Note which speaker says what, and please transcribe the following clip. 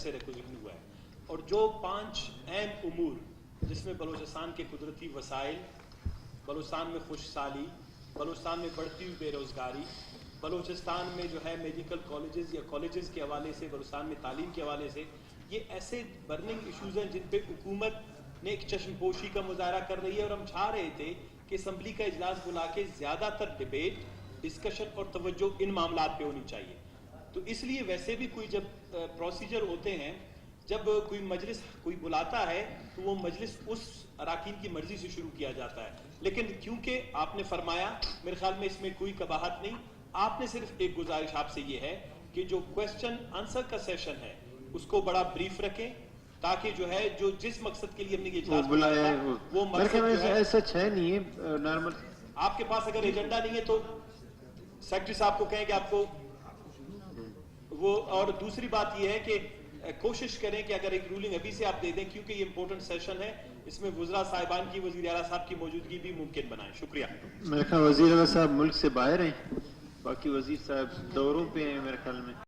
Speaker 1: سے ریکوزیشن ہوا ہے اور جو 5 اہم امور جس میں بلوچستان کے قدرتی وسائل، بلوچستان میں خشک سالی، بلوچستان میں بڑھتی ہوئی بے روزگاری، بلوچستان میں جو ہے میڈیکل کالجز یا کالجز کے حوالے سے، بلوچستان میں تعلیم کے حوالے سے، یہ ایسے برننگ ایشوز ہیں جن پہ حکومت نے ایک چشم پوشی کا مظاہرہ کر رہی ہے اور ہم چاہ رہے تھے کہ اسمبلی کا اجلاس بلا کے زیادہ تر ڈیبیٹ، ڈسکشن اور توجہ ان معاملات پہ ہونی چاہیے۔ تو اس لیے ویسے بھی کوئی جب پروسیجر ہوتے ہیں، جب کوئی مجلس کوئی بلاتا ہے تو وہ مجلس اس اراکین کی مرضی سے شروع کیا جاتا ہے، لیکن کیونکہ آپ نے فرمایا، میرے خیال میں اس میں کوئی قباحت نہیں، آپ نے صرف ایک گزارش آپ سے یہ ہے کہ جو کوسچن آنسر کا سیشن ہے اس کو بڑا بریف رکھیں تاکہ جو ہے جو جس مقصد کے لیے ہم نے یہ اجلاس بلایا تھا وہ مقصد جو ہے
Speaker 2: ایسا ہے نہیں ہے نارمل۔
Speaker 1: آپ کے پاس اگر ایجنڈا نہیں ہے تو سیکرٹری صاحب کو کہیں کہ آپ کو وہ، اور دوسری بات یہ ہے کہ کوشش کریں کہ اگر ایک رولنگ ابھی سے آپ دے دیں کیونکہ یہ امپورٹنٹ سیشن ہے، اس میں وزراء صاحبان کی، وزیر اعلیٰ صاحب کی موجودگی بھی ممکن بنائیں۔ شکریہ۔
Speaker 2: میرے خیال وزیر اعلیٰ صاحب ملک سے باہر ہیں، باقی وزیر صاحب دوروں پہ ہیں میرے خیال میں۔